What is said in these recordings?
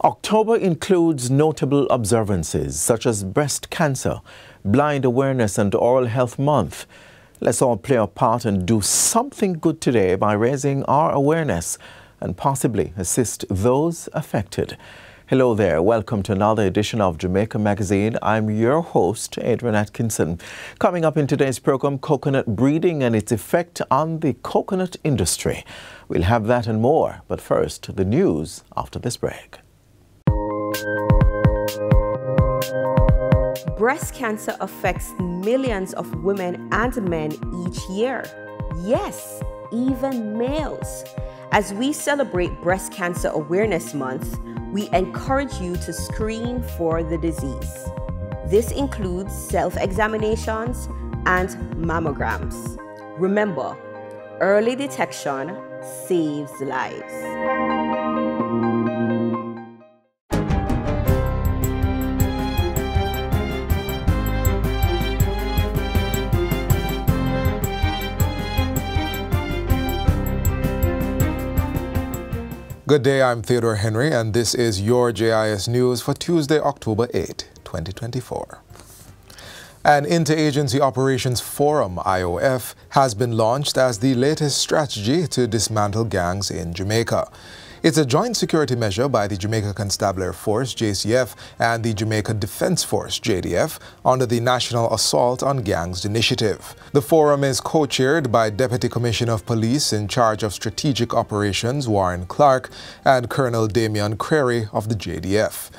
October includes notable observances such as Breast Cancer, Blind Awareness and Oral Health Month. Let's all play our part and do something good today by raising our awareness and possibly assist those affected. Hello there, welcome to another edition of Jamaica Magazine. I'm your host, Adrian Atkinson. Coming up in today's program, coconut breeding and its effect on the coconut industry. We'll have that and more, but first, the news after this break. Breast cancer affects millions of women and men each year. Yes, even males. As we celebrate Breast Cancer Awareness Month, we encourage you to screen for the disease. This includes self-examinations and mammograms. Remember, early detection saves lives. Good day, I'm Theodore Henry, and this is your JIS News for Tuesday, October 8, 2024. An Interagency Operations Forum, IOF, has been launched as the latest strategy to dismantle gangs in Jamaica. It's a joint security measure by the Jamaica Constabulary Force, JCF, and the Jamaica Defense Force, JDF, under the National Assault on Gangs Initiative. The forum is co-chaired by Deputy Commissioner of Police in charge of Strategic Operations, Warren Clark, and Colonel Damian Creary of the JDF.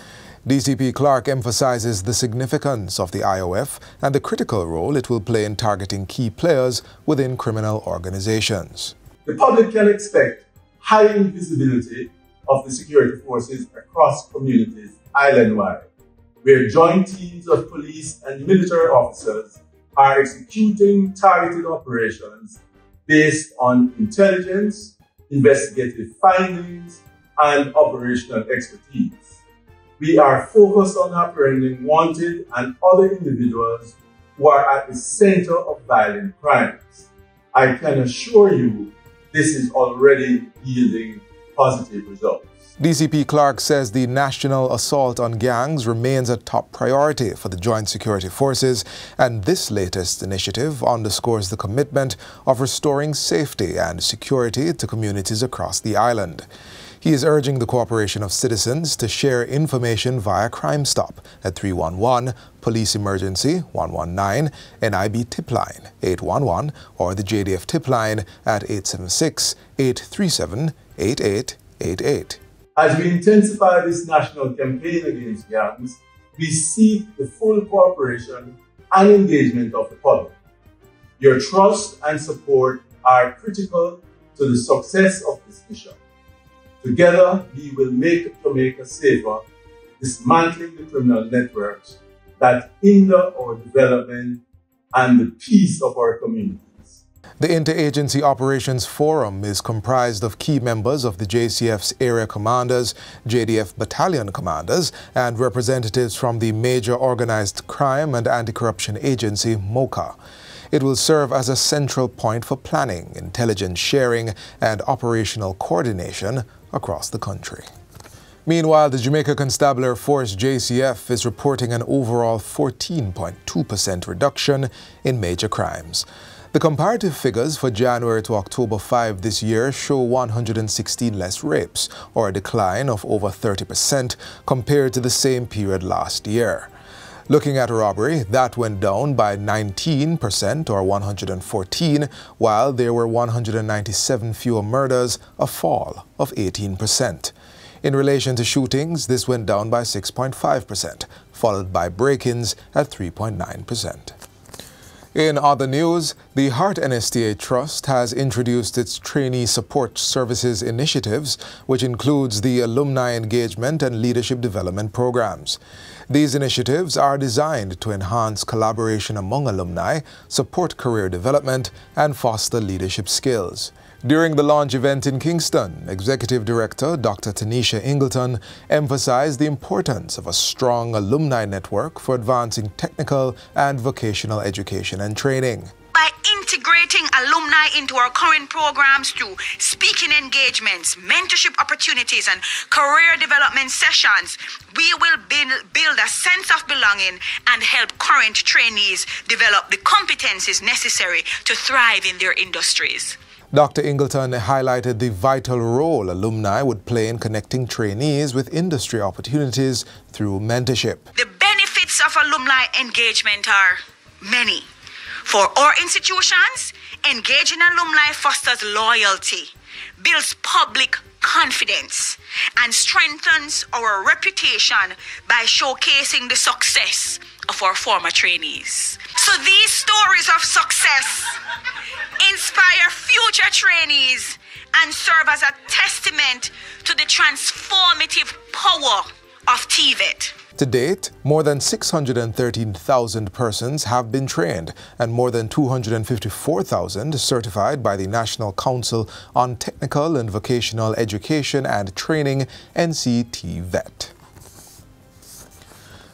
DCP Clark emphasizes the significance of the IOF and the critical role it will play in targeting key players within criminal organizations. The public can expect high invisibility of the security forces across communities island-wide, where joint teams of police and military officers are executing targeted operations based on intelligence, investigative findings, and operational expertise. We are focused on apprehending wanted and other individuals who are at the center of violent crimes. I can assure you this is already yielding positive results. DCP Clark says the national assault on gangs remains a top priority for the Joint Security Forces, and this latest initiative underscores the commitment of restoring safety and security to communities across the island. He is urging the cooperation of citizens to share information via Crime Stop at 311, Police Emergency 119, NIB Tip Line 811, or the JDF Tip Line at 876-837-8888. As we intensify this national campaign against gangs, we seek the full cooperation and engagement of the public. Your trust and support are critical to the success of this mission. Together, we will make Jamaica safer, dismantling the criminal networks that hinder our development and the peace of our communities. The Interagency Operations Forum is comprised of key members of the JCF's area commanders, JDF battalion commanders, and representatives from the Major Organized Crime and Anti-Corruption Agency, MOCA. It will serve as a central point for planning, intelligence sharing, and operational coordination across the country. Meanwhile, the Jamaica Constabulary Force, JCF, is reporting an overall 14.2% reduction in major crimes. The comparative figures for January to October 5 this year show 116 less rapes, or a decline of over 30% compared to the same period last year. Looking at robbery, that went down by 19%, or 114, while there were 197 fewer murders, a fall of 18%. In relation to shootings, this went down by 6.5%, followed by break-ins at 3.9%. In other news, the Heart NSTA Trust has introduced its Trainee Support Services initiatives, which includes the Alumni Engagement and Leadership Development Programs. These initiatives are designed to enhance collaboration among alumni, support career development, and foster leadership skills. During the launch event in Kingston, Executive Director Dr. Tanisha Ingleton emphasized the importance of a strong alumni network for advancing technical and vocational education and training. by integrating alumni into our current programs through speaking engagements, mentorship opportunities, and career development sessions, we will build a sense of belonging and help current trainees develop the competencies necessary to thrive in their industries. Dr. Ingleton highlighted the vital role alumni would play in connecting trainees with industry opportunities through mentorship. The benefits of alumni engagement are many. For our institutions, engaging alumni fosters loyalty, builds public confidence, and strengthens our reputation by showcasing the success of our former trainees. So these stories of success inspire future trainees and serve as a testament to the transformative power of TVET. To date, more than 613,000 persons have been trained and more than 254,000 certified by the National Council on Technical and Vocational Education and Training, NCTVET.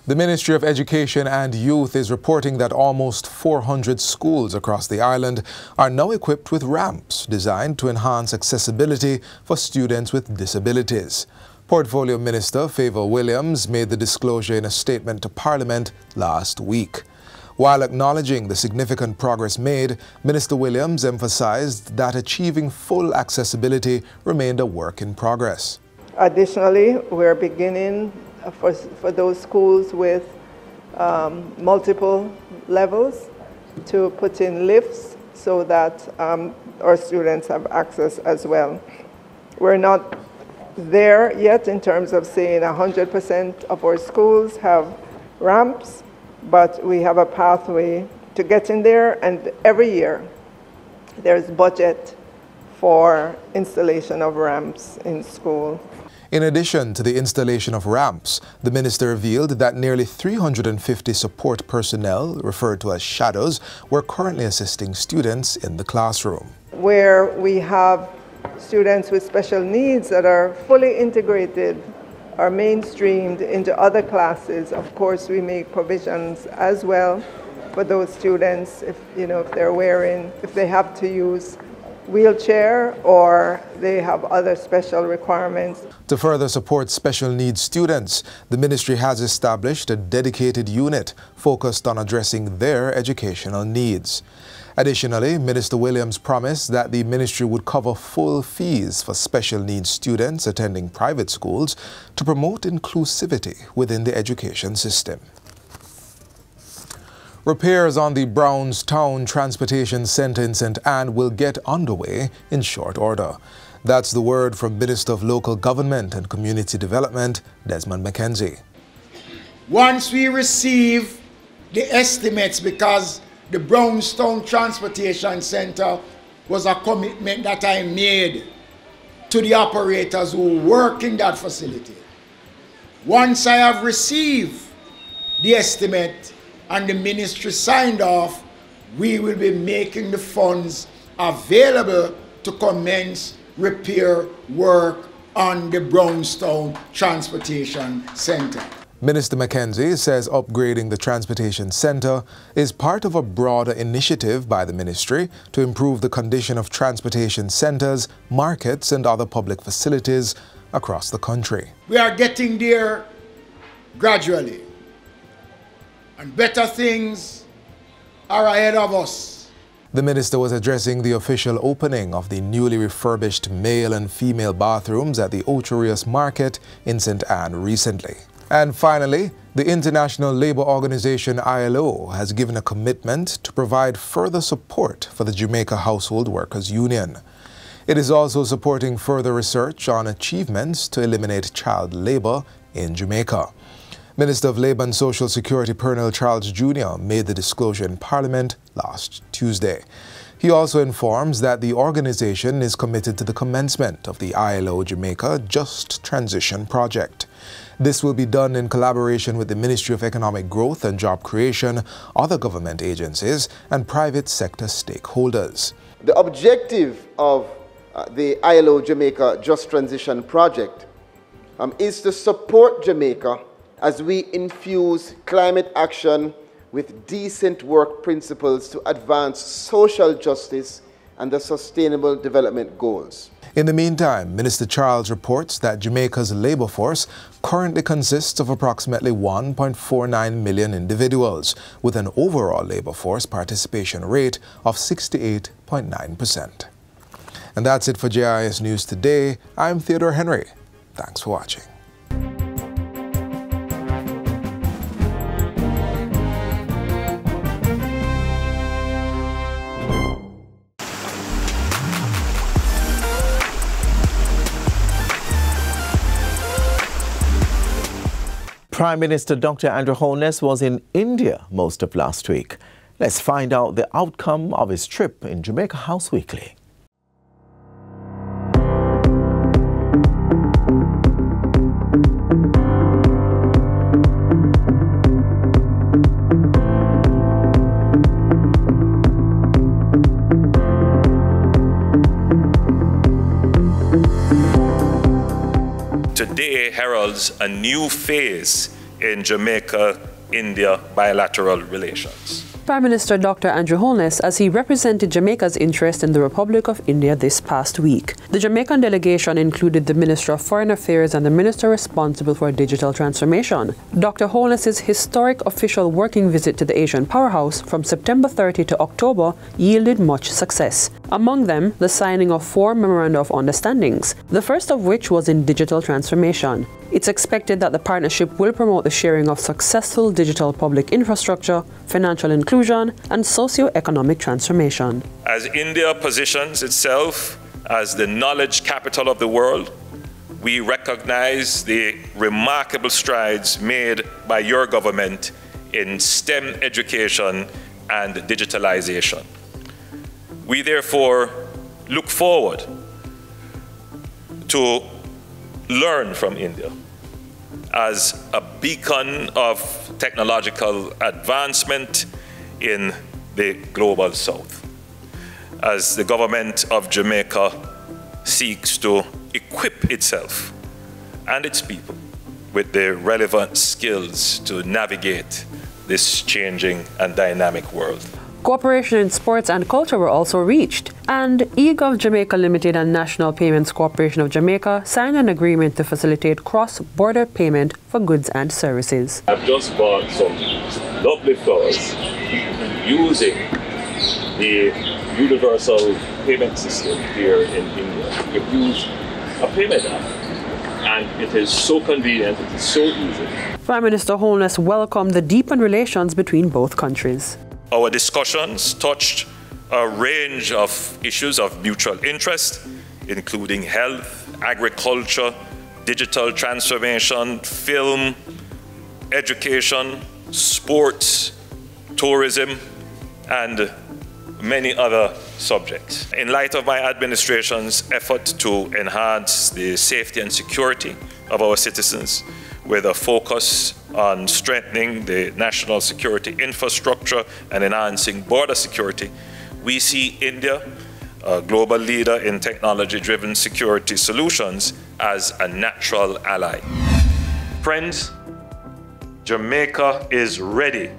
The Ministry of Education and Youth is reporting that almost 400 schools across the island are now equipped with ramps designed to enhance accessibility for students with disabilities. Portfolio Minister Favour Williams made the disclosure in a statement to Parliament last week. While acknowledging the significant progress made, Minister Williams emphasized that achieving full accessibility remained a work in progress. Additionally, we're beginning for those schools with multiple levels to put in lifts so that our students have access as well. We're not there yet in terms of saying 100% of our schools have ramps, but we have a pathway to getting there, and every year there's budget for installation of ramps in school. In addition to the installation of ramps, the minister revealed that nearly 350 support personnel, referred to as shadows, were currently assisting students in the classroom. Where we have students with special needs that are fully integrated, are mainstreamed into other classes, of course we make provisions as well for those students if they have to use wheelchair or they have other special requirements. To further support special needs students, the ministry has established a dedicated unit focused on addressing their educational needs. Additionally, Minister Williams promised that the ministry would cover full fees for special needs students attending private schools to promote inclusivity within the education system. Repairs on the Brownstone Transportation Centre in St. Anne will get underway in short order. That's the word from Minister of Local Government and Community Development, Desmond McKenzie. Once we receive the estimates, because the Brownstone Transportation Centre was a commitment that I made to the operators who work in that facility. Once I have received the estimate and the ministry signed off, we will be making the funds available to commence repair work on the Brownstone Transportation Centre. Minister McKenzie says upgrading the transportation centre is part of a broader initiative by the ministry to improve the condition of transportation centres, markets and other public facilities across the country. We are getting there gradually, and better things are ahead of us. The minister was addressing the official opening of the newly refurbished male and female bathrooms at the Ocherius Market in St. Anne recently. And finally, the International Labour Organization ILO has given a commitment to provide further support for the Jamaica Household Workers Union. It is also supporting further research on achievements to eliminate child labour in Jamaica. Minister of Labour and Social Security Pernell Charles Jr. made the disclosure in Parliament last Tuesday. He also informs that the organization is committed to the commencement of the ILO Jamaica Just Transition Project. This will be done in collaboration with the Ministry of Economic Growth and Job Creation, other government agencies, and private sector stakeholders. The objective of the ILO Jamaica Just Transition Project is to support Jamaica as we infuse climate action with decent work principles to advance social justice and the Sustainable Development Goals. In the meantime, Minister Charles reports that Jamaica's labor force currently consists of approximately 1.49 million individuals, with an overall labor force participation rate of 68.9%. And that's it for JIS News Today. I'm Theodore Henry. Thanks for watching. Prime Minister Dr. Andrew Holness was in India most of last week. Let's find out the outcome of his trip in Jamaica House Weekly. Today heralds a new phase in Jamaica-India bilateral relations. Prime Minister Dr. Andrew Holness as he represented Jamaica's interest in the Republic of India this past week. The Jamaican delegation included the Minister of Foreign Affairs and the Minister responsible for digital transformation. Dr. Holness's historic official working visit to the Asian powerhouse from September 30 to October yielded much success. Among them, the signing of 4 memoranda of understandings, the first of which was in digital transformation. It's expected that the partnership will promote the sharing of successful digital public infrastructure, financial inclusion, and socio-economic transformation. As India positions itself as the knowledge capital of the world, we recognize the remarkable strides made by your government in STEM education and digitalization. We therefore look forward to learn from India as a beacon of technological advancement in the global south, as the government of Jamaica seeks to equip itself and its people with the relevant skills to navigate this changing and dynamic world. Cooperation in sports and culture were also reached, and eGov Jamaica Limited and National Payments Corporation of Jamaica signed an agreement to facilitate cross-border payment for goods and services. I've just bought some lovely flowers using the universal payment system here in India. You use a payment app, and it is so convenient, it is so easy. Prime Minister Holness welcomed the deepened relations between both countries. Our discussions touched a range of issues of mutual interest, including health, agriculture, digital transformation, film, education, sports, tourism, and many other subjects. In light of my administration's effort to enhance the safety and security of our citizens, with a focus on strengthening the national security infrastructure and enhancing border security, we see India, a global leader in technology-driven security solutions, as a natural ally. Friends, Jamaica is ready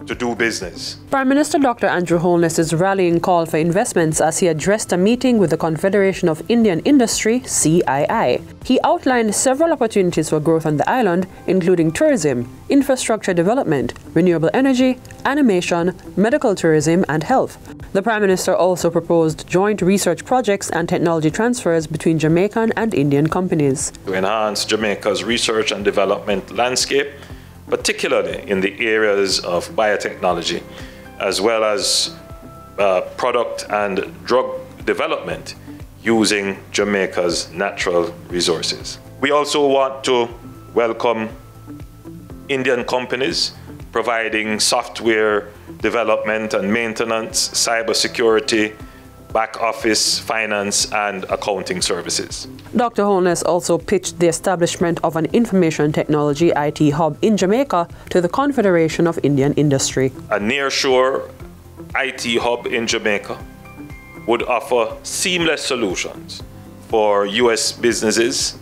to do business. Prime Minister Dr. Andrew Holness's rallying call for investments as he addressed a meeting with the Confederation of Indian Industry, CII. He outlined several opportunities for growth on the island, including tourism, infrastructure development, renewable energy, animation, medical tourism, and health. The Prime Minister also proposed joint research projects and technology transfers between Jamaican and Indian companies. To enhance Jamaica's research and development landscape, particularly in the areas of biotechnology, as well as product and drug development using Jamaica's natural resources. We also want to welcome Indian companies providing software development and maintenance, cybersecurity, back office, finance, and accounting services. Dr. Holness also pitched the establishment of an information technology IT hub in Jamaica to the Confederation of Indian Industry. A nearshore IT hub in Jamaica would offer seamless solutions for U.S. businesses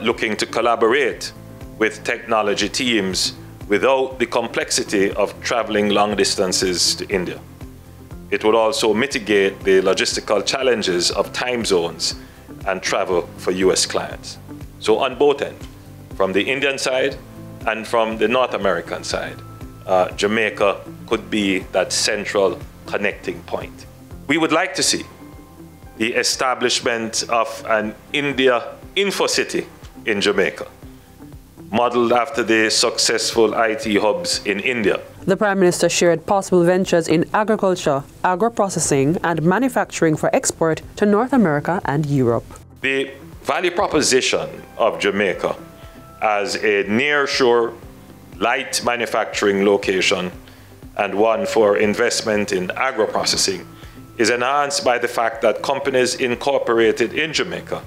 looking to collaborate with technology teams without the complexity of traveling long distances to India. It would also mitigate the logistical challenges of time zones and travel for US clients. So on both ends, from the Indian side and from the North American side, Jamaica could be that central connecting point. We would like to see the establishment of an India InfoCity in Jamaica, modeled after the successful IT hubs in India. The Prime Minister shared possible ventures in agriculture, agro-processing and manufacturing for export to North America and Europe. The value proposition of Jamaica as a nearshore light manufacturing location and one for investment in agro-processing is enhanced by the fact that companies incorporated in Jamaica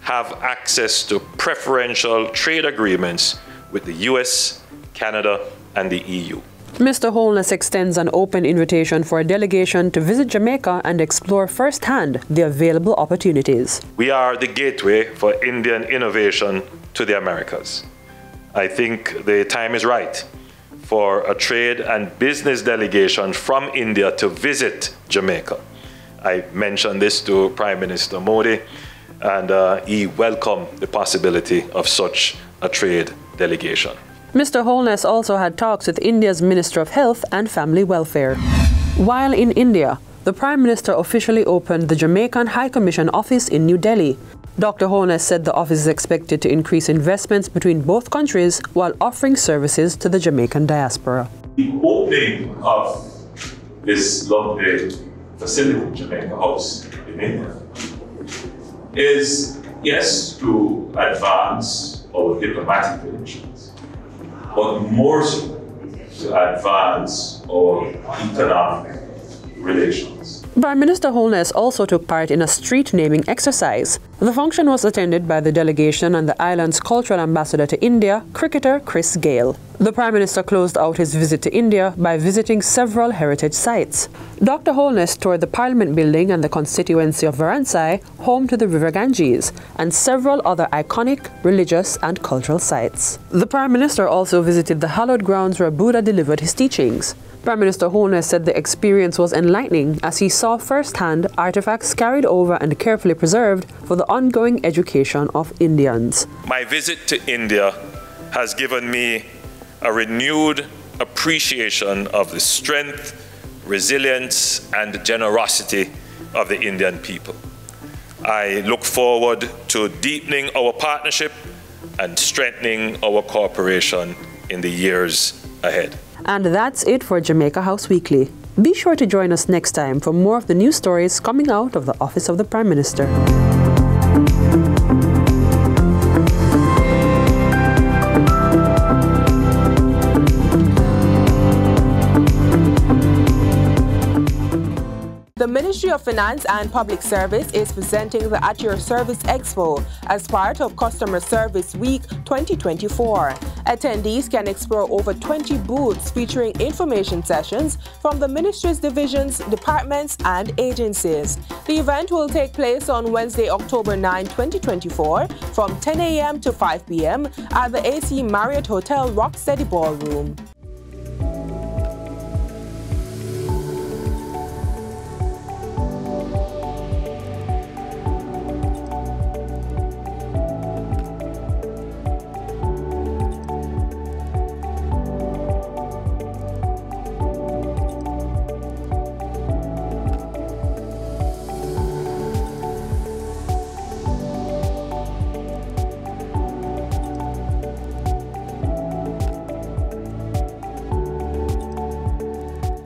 have access to preferential trade agreements with the US, Canada, and the EU. Mr. Holness extends an open invitation for a delegation to visit Jamaica and explore firsthand the available opportunities. We are the gateway for Indian innovation to the Americas. I think the time is right for a trade and business delegation from India to visit Jamaica. I mentioned this to Prime Minister Modi, and he welcomed the possibility of such a trade delegation. Mr. Holness also had talks with India's Minister of Health and Family Welfare. While in India, the Prime Minister officially opened the Jamaican High Commission office in New Delhi. Dr. Holness said the office is expected to increase investments between both countries while offering services to the Jamaican diaspora. The opening of this lovely facility, Jamaica House in India, is, yes, to advance our diplomatic relations, but more so to advance our economic relations. Prime Minister Holness also took part in a street naming exercise. The function was attended by the delegation and the island's cultural ambassador to India, cricketer Chris Gale. The Prime Minister closed out his visit to India by visiting several heritage sites. Dr. Holness toured the Parliament building and the constituency of Varansai, home to the River Ganges, and several other iconic religious and cultural sites. The Prime Minister also visited the hallowed grounds where Buddha delivered his teachings. Prime Minister Holness said the experience was enlightening as he saw firsthand artifacts carried over and carefully preserved for the ongoing education of Indians. My visit to India has given me a renewed appreciation of the strength, resilience, and generosity of the Indian people. I look forward to deepening our partnership and strengthening our cooperation in the years ahead. And that's it for Jamaica House Weekly. Be sure to join us next time for more of the news stories coming out of the Office of the Prime Minister. The Ministry of Finance and Public Service is presenting the At Your Service Expo as part of Customer Service Week 2024. Attendees can explore over 20 booths featuring information sessions from the Ministry's divisions, departments, and agencies. The event will take place on Wednesday, October 9, 2024 from 10 a.m. to 5 p.m. at the AC Marriott Hotel Rocksteady Ballroom.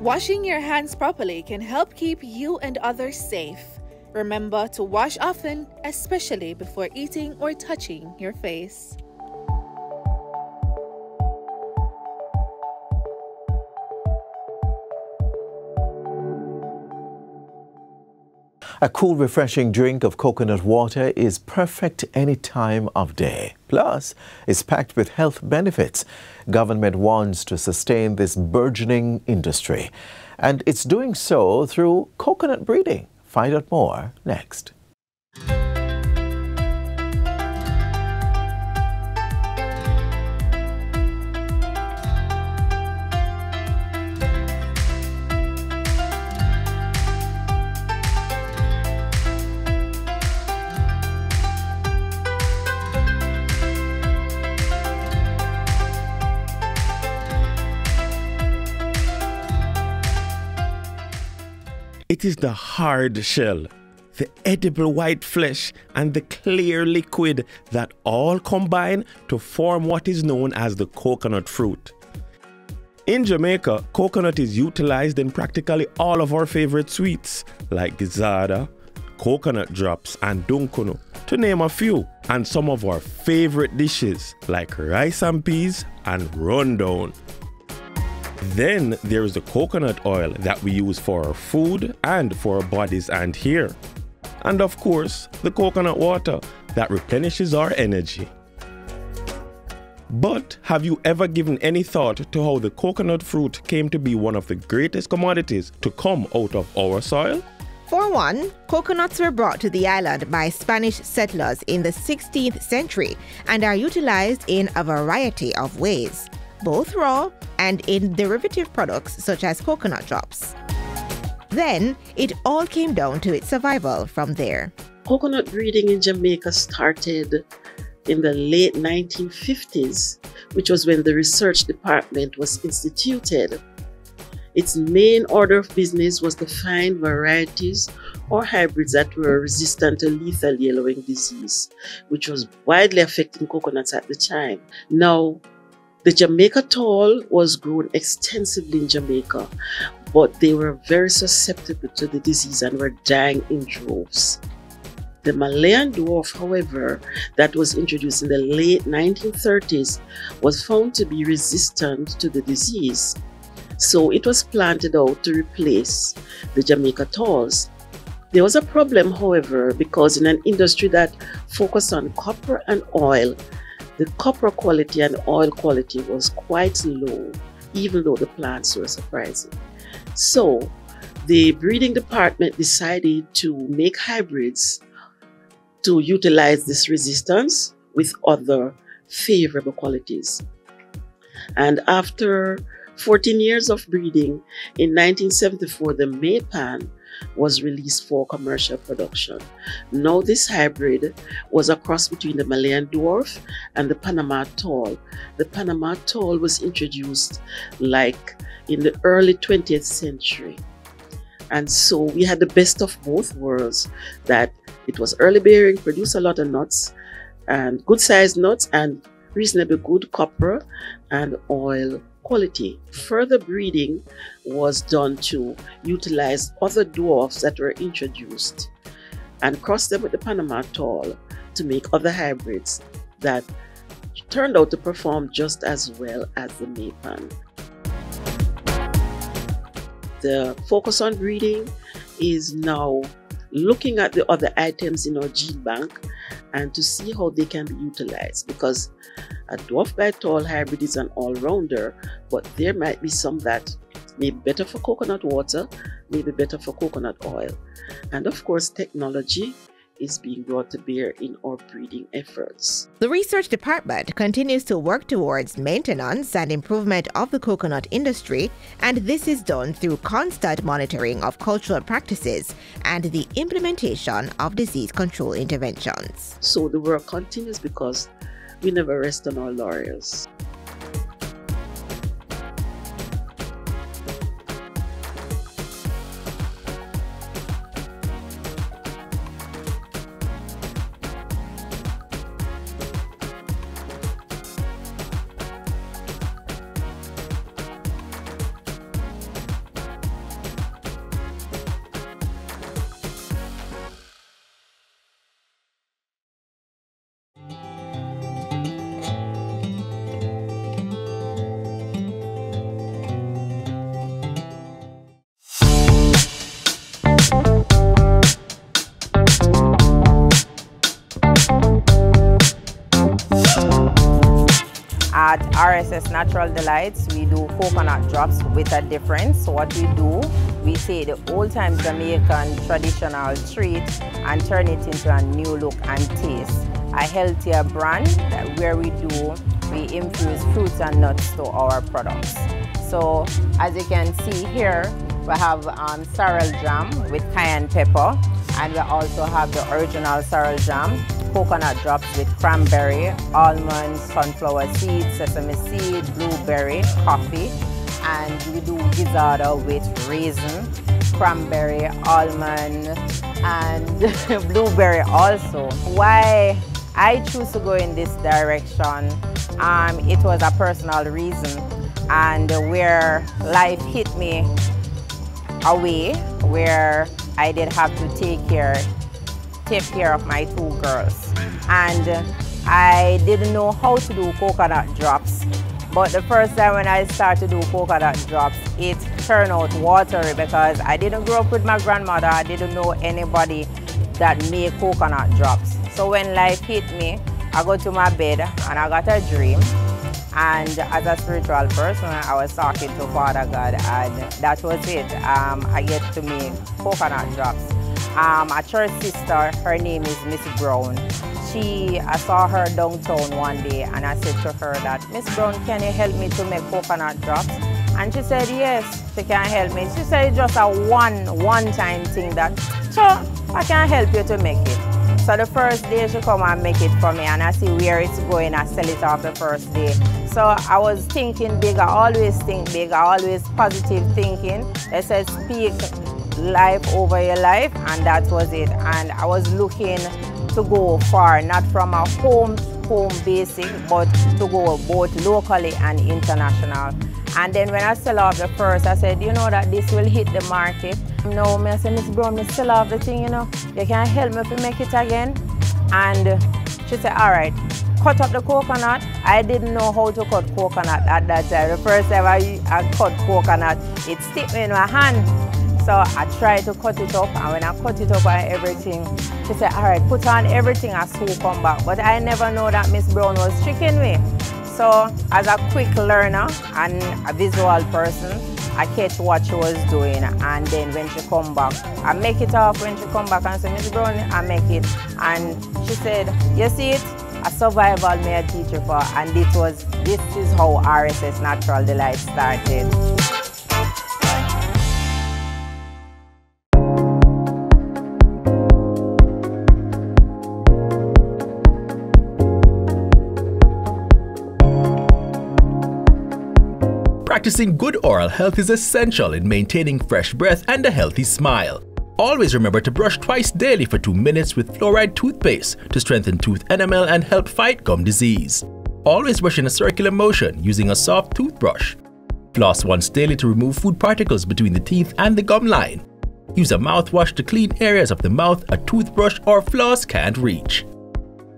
Washing your hands properly can help keep you and others safe. Remember to wash often, especially before eating or touching your face. A cool, refreshing drink of coconut water is perfect any time of day. Plus, it's packed with health benefits. Government wants to sustain this burgeoning industry, and it's doing so through coconut breeding. Find out more next. It is the hard shell, the edible white flesh, and the clear liquid that all combine to form what is known as the coconut fruit. In Jamaica, coconut is utilized in practically all of our favorite sweets like gizzada, coconut drops, and dunkunu, to name a few, and some of our favorite dishes like rice and peas and rundown. Then there is the coconut oil that we use for our food and for our bodies and hair. And of course, the coconut water that replenishes our energy. But have you ever given any thought to how the coconut fruit came to be one of the greatest commodities to come out of our soil? For one, coconuts were brought to the island by Spanish settlers in the 16th century and are utilized in a variety of ways, both raw and in derivative products such as coconut drops. Then, it all came down to its survival from there. Coconut breeding in Jamaica started in the late 1950s, which was when the research department was instituted. Its main order of business was to find varieties or hybrids that were resistant to lethal yellowing disease, which was widely affecting coconuts at the time. Now, the Jamaica tall was grown extensively in Jamaica, but they were very susceptible to the disease and were dying in droves. The Malayan dwarf, however, that was introduced in the late 1930s was found to be resistant to the disease. So it was planted out to replace the Jamaica talls. There was a problem, however, because in an industry that focused on copper and oil, the copper quality and oil quality was quite low, even though the plants were surprising. So the breeding department decided to make hybrids to utilize this resistance with other favorable qualities. And after 14 years of breeding, in 1974, the Maypan was released for commercial production. Now this hybrid was a cross between the Malayan dwarf and the Panama tall. The Panama tall was introduced like in the early 20th century. And so we had the best of both worlds, that it was early bearing, produced a lot of nuts, and good sized nuts, and reasonably good copper and oil quality. Further breeding was done to utilize other dwarfs that were introduced and cross them with the Panama tall to make other hybrids that turned out to perform just as well as the Maypan. The focus on breeding is now looking at the other items in our gene bank and to see how they can be utilized, because a dwarf by tall hybrid is an all-rounder, but there might be some that may be better for coconut water, may be better for coconut oil. And of course, technology is being brought to bear in our breeding efforts. The research department continues to work towards maintenance and improvement of the coconut industry, and this is done through constant monitoring of cultural practices and the implementation of disease control interventions. So the work continues because we never rest on our laurels. At RSS Natural Delights, we do coconut drops with a difference. So what we do, we take the old-time Jamaican traditional treat and turn it into a new look and taste. A healthier brand where we infuse fruits and nuts to our products. So as you can see here, we have sorrel jam with cayenne pepper, and we also have the original sorrel jam, coconut drops with cranberry, almonds, sunflower seeds, sesame seed, blueberry, coffee, and we do gizzada with raisin, cranberry, almond, and blueberry also. Why I choose to go in this direction, it was a personal reason, and where life hit me away, where I did have to take care of my 2 girls. And I didn't know how to do coconut drops. But the first time when I started to do coconut drops, it turned out watery because I didn't grow up with my grandmother. I didn't know anybody that made coconut drops. So when life hit me, I go to my bed and I got a dream. And as a spiritual person, I was talking to Father God, and that was it. I get to make coconut drops. A church sister, her name is Miss Brown. I saw her downtown one day and I said to her that, Miss Brown, can you help me to make coconut drops? And she said, yes, she can help me. She said it's just a one-time thing that, so I can help you to make it. So the first day she come and make it for me and I see where it's going, I sell it off the first day. So I was thinking big, I always think big, I always positive thinking. They said speak life over your life, and that was it. And I was looking to go far, not from a home basic, but to go both locally and international. And then when I sell off the first, I said, you know that this will hit the market. No, I said, Miss Brown, I sell off the thing, you know, you can help me to make it again. And she said, all right, cut up the coconut. I didn't know how to cut coconut at that time. The first time I cut coconut, it stick me in my hand. So I tried to cut it up, and when I cut it up and everything, she said, all right, put on everything and so come back. But I never know that Miss Brown was tricking me. So as a quick learner and a visual person, I catch what she was doing, and then when she come back, I make it off. When she come back and say, Miss Brown, I make it. And she said, you see it? A survival may I teach you for, and this is how RSS Natural Delight started. Practicing good oral health is essential in maintaining fresh breath and a healthy smile. Always remember to brush twice daily for 2 minutes with fluoride toothpaste to strengthen tooth enamel and help fight gum disease. Always brush in a circular motion using a soft toothbrush. Floss once daily to remove food particles between the teeth and the gum line. Use a mouthwash to clean areas of the mouth a toothbrush or floss can't reach.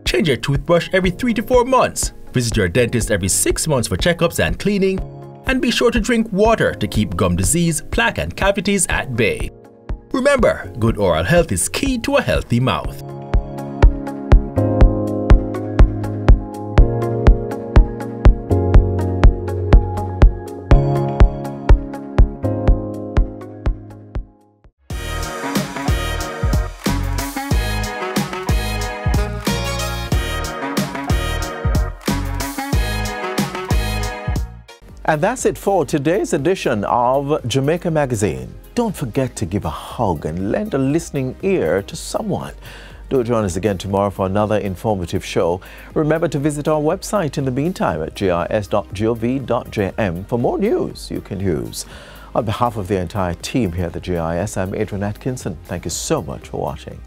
Change your toothbrush every 3 to 4 months. Visit your dentist every 6 months for checkups and cleaning. And be sure to drink water to keep gum disease, plaque and cavities at bay. Remember, good oral health is key to a healthy mouth. And that's it for today's edition of Jamaica Magazine. Don't forget to give a hug and lend a listening ear to someone. Do join us again tomorrow for another informative show. Remember to visit our website in the meantime at gis.gov.jm for more news you can use. On behalf of the entire team here at the GIS, I'm Adrian Atkinson. Thank you so much for watching.